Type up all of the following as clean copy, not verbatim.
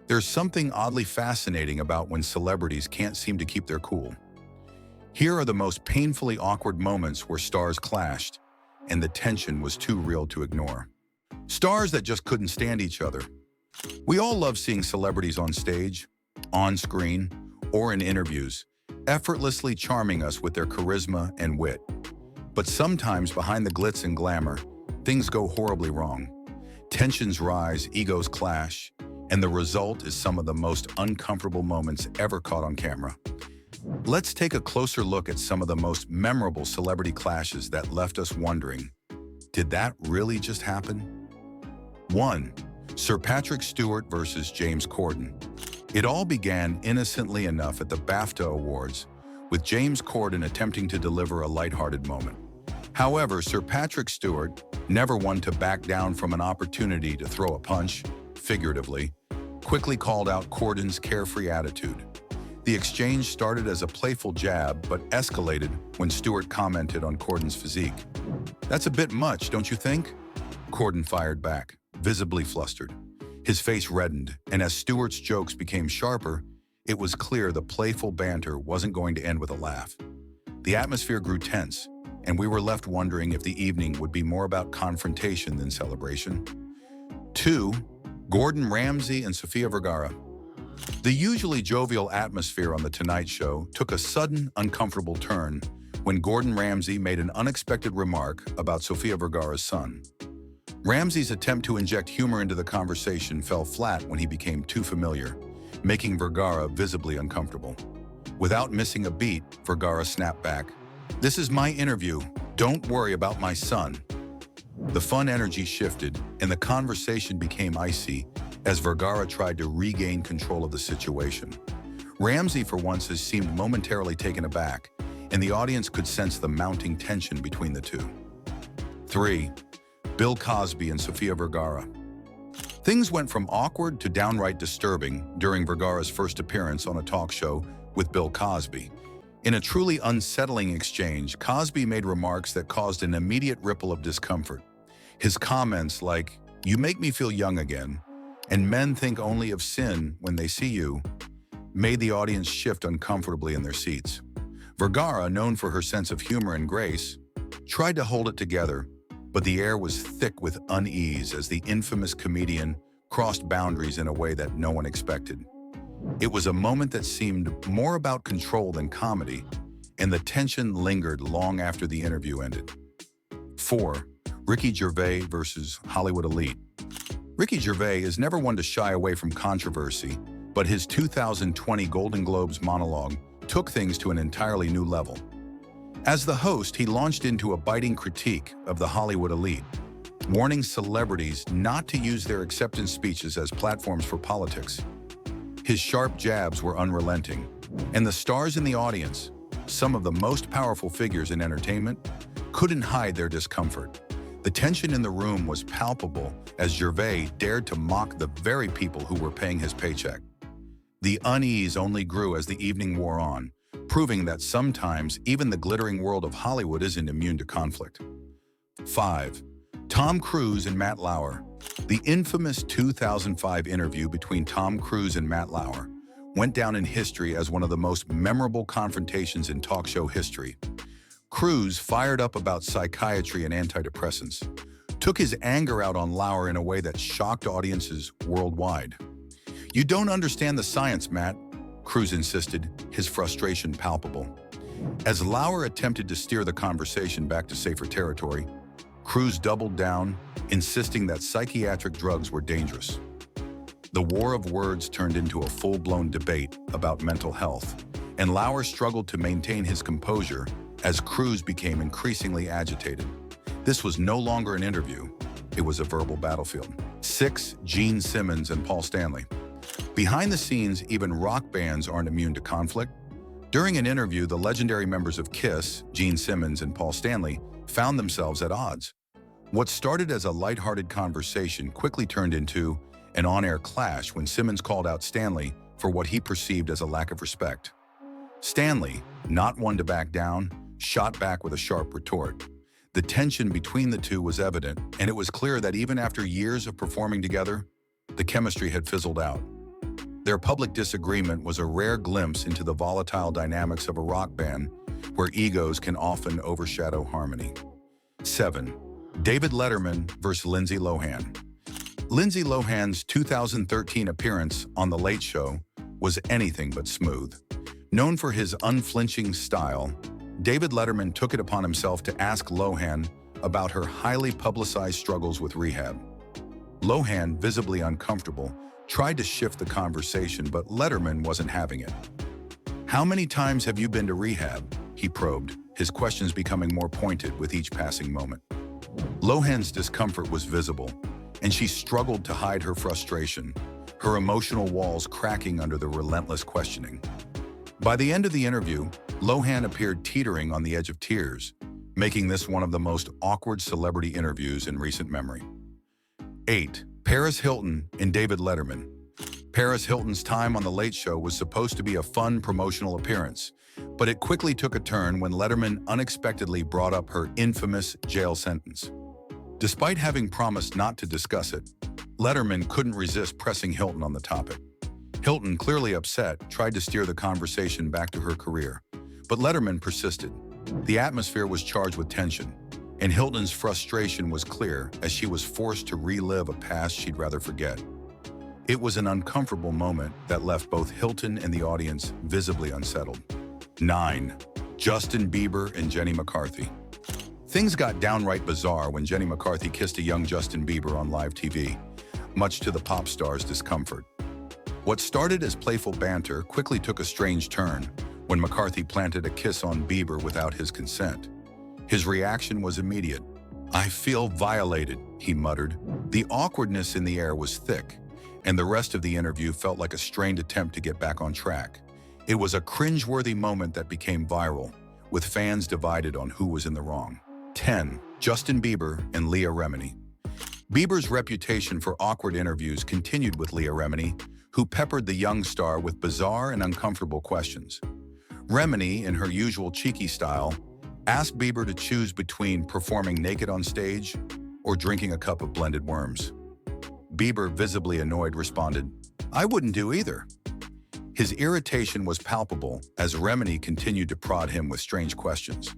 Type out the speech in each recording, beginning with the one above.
There's something oddly fascinating about when celebrities can't seem to keep their cool. Here are the most painfully awkward moments where stars clashed, and the tension was too real to ignore. Stars that just couldn't stand each other. We all love seeing celebrities on stage, on screen, or in interviews, effortlessly charming us with their charisma and wit. But sometimes behind the glitz and glamour, things go horribly wrong. Tensions rise, egos clash, and the result is some of the most uncomfortable moments ever caught on camera. Let's take a closer look at some of the most memorable celebrity clashes that left us wondering, did that really just happen? 1. Sir Patrick Stewart versus James Corden. It all began innocently enough at the BAFTA Awards, with James Corden attempting to deliver a lighthearted moment. However, Sir Patrick Stewart, never one to back down from an opportunity to throw a punch, figuratively, quickly called out Corden's carefree attitude. The exchange started as a playful jab, but escalated when Stewart commented on Corden's physique. "That's a bit much, don't you think?" Corden fired back, visibly flustered. His face reddened, and as Stewart's jokes became sharper, it was clear the playful banter wasn't going to end with a laugh. The atmosphere grew tense, and we were left wondering if the evening would be more about confrontation than celebration. 2. Gordon Ramsay and Sofia Vergara. The usually jovial atmosphere on The Tonight Show took a sudden, uncomfortable turn when Gordon Ramsay made an unexpected remark about Sofia Vergara's son. Ramsay's attempt to inject humor into the conversation fell flat when he became too familiar, making Vergara visibly uncomfortable. Without missing a beat, Vergara snapped back, "This is my interview. Don't worry about my son." The fun energy shifted, and the conversation became icy as Vergara tried to regain control of the situation. Ramsay, for once, has seemed momentarily taken aback, and the audience could sense the mounting tension between the two. 3. Bill Cosby and Sofia Vergara. Things went from awkward to downright disturbing during Vergara's first appearance on a talk show with Bill Cosby. In a truly unsettling exchange, Cosby made remarks that caused an immediate ripple of discomfort. His comments like, "You make me feel young again," and "men think only of sin when they see you," made the audience shift uncomfortably in their seats. Vergara, known for her sense of humor and grace, tried to hold it together, but the air was thick with unease as the infamous comedian crossed boundaries in a way that no one expected. It was a moment that seemed more about control than comedy, and the tension lingered long after the interview ended. 4. Ricky Gervais versus Hollywood elite. Ricky Gervais is never one to shy away from controversy, but his 2020 Golden Globes monologue took things to an entirely new level. As the host, he launched into a biting critique of the Hollywood elite, warning celebrities not to use their acceptance speeches as platforms for politics. His sharp jabs were unrelenting, and the stars in the audience, some of the most powerful figures in entertainment, couldn't hide their discomfort. The tension in the room was palpable as Gervais dared to mock the very people who were paying his paycheck. The unease only grew as the evening wore on, proving that sometimes even the glittering world of Hollywood isn't immune to conflict. 5. Tom Cruise and Matt Lowour. The infamous 2005 interview between Tom Cruise and Matt Lowour went down in history as one of the most memorable confrontations in talk show history. Cruz, fired up about psychiatry and antidepressants, took his anger out on Lowour in a way that shocked audiences worldwide. "You don't understand the science, Matt," Cruz insisted, his frustration palpable. As Lowour attempted to steer the conversation back to safer territory, Cruz doubled down, insisting that psychiatric drugs were dangerous. The war of words turned into a full-blown debate about mental health, and Lowour struggled to maintain his composure as Cruz became increasingly agitated. This was no longer an interview, it was a verbal battlefield. 6. Gene Simmons and Paul Stanley. Behind the scenes, even rock bands aren't immune to conflict. During an interview, the legendary members of Kiss, Gene Simmons and Paul Stanley, found themselves at odds. What started as a lighthearted conversation quickly turned into an on-air clash when Simmons called out Stanley for what he perceived as a lack of respect. Stanley, not one to back down, shot back with a sharp retort. The tension between the two was evident, and it was clear that even after years of performing together, the chemistry had fizzled out. Their public disagreement was a rare glimpse into the volatile dynamics of a rock band where egos can often overshadow harmony. 7. David Letterman vs. Lindsay Lohan. Lindsay Lohan's 2013 appearance on The Late Show was anything but smooth. Known for his unflinching style, David Letterman took it upon himself to ask Lohan about her highly publicized struggles with rehab. Lohan, visibly uncomfortable, tried to shift the conversation, but Letterman wasn't having it. "How many times have you been to rehab?" he probed, his questions becoming more pointed with each passing moment. Lohan's discomfort was visible, and she struggled to hide her frustration, her emotional walls cracking under the relentless questioning. By the end of the interview, Lohan appeared teetering on the edge of tears, making this one of the most awkward celebrity interviews in recent memory. 8. Paris Hilton and David Letterman. Paris Hilton's time on The Late Show was supposed to be a fun promotional appearance, but it quickly took a turn when Letterman unexpectedly brought up her infamous jail sentence. Despite having promised not to discuss it, Letterman couldn't resist pressing Hilton on the topic. Hilton, clearly upset, tried to steer the conversation back to her career, but Letterman persisted. The atmosphere was charged with tension, and Hilton's frustration was clear as she was forced to relive a past she'd rather forget. It was an uncomfortable moment that left both Hilton and the audience visibly unsettled. 9. Justin Bieber and Jenny McCarthy. Things got downright bizarre when Jenny McCarthy kissed a young Justin Bieber on live TV, much to the pop star's discomfort. What started as playful banter quickly took a strange turn when McCarthy planted a kiss on Bieber without his consent. His reaction was immediate. "I feel violated," he muttered. The awkwardness in the air was thick, and the rest of the interview felt like a strained attempt to get back on track. It was a cringe-worthy moment that became viral, with fans divided on who was in the wrong. 10. Justin Bieber and Remeny. Bieber's reputation for awkward interviews continued with Remeny, who peppered the young star with bizarre and uncomfortable questions. Remeny, in her usual cheeky style, asked Bieber to choose between performing naked on stage or drinking a cup of blended worms. Bieber, visibly annoyed, responded, "I wouldn't do either." His irritation was palpable as Remeny continued to prod him with strange questions.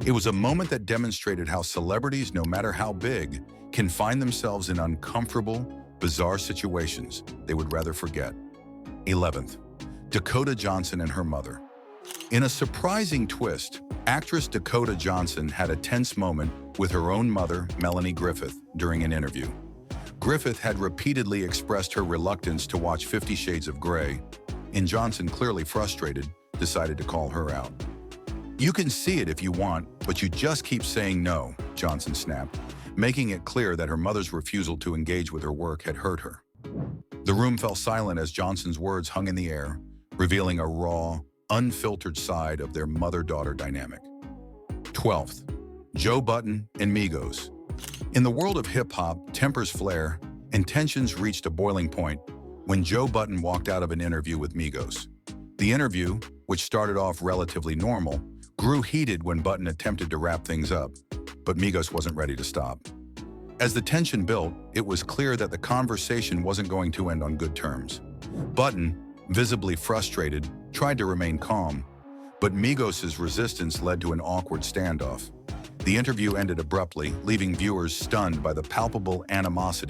It was a moment that demonstrated how celebrities, no matter how big, can find themselves in uncomfortable, bizarre situations they would rather forget. 11th. Dakota Johnson and her mother. In a surprising twist, actress Dakota Johnson had a tense moment with her own mother, Melanie Griffith, during an interview. Griffith had repeatedly expressed her reluctance to watch 50 Shades of Grey, and Johnson, clearly frustrated, decided to call her out. "You can see it if you want, but you just keep saying no," Johnson snapped, making it clear that her mother's refusal to engage with her work had hurt her. The room fell silent as Johnson's words hung in the air, revealing a raw, unfiltered side of their mother-daughter dynamic. 12th. Joe Budden and Migos. In the world of hip-hop, tempers flare, and tensions reached a boiling point when Joe Budden walked out of an interview with Migos. The interview, which started off relatively normal, grew heated when Budden attempted to wrap things up, but Migos wasn't ready to stop. As the tension built, it was clear that the conversation wasn't going to end on good terms. Budden, visibly frustrated, tried to remain calm, but Migos' resistance led to an awkward standoff. The interview ended abruptly, leaving viewers stunned by the palpable animosity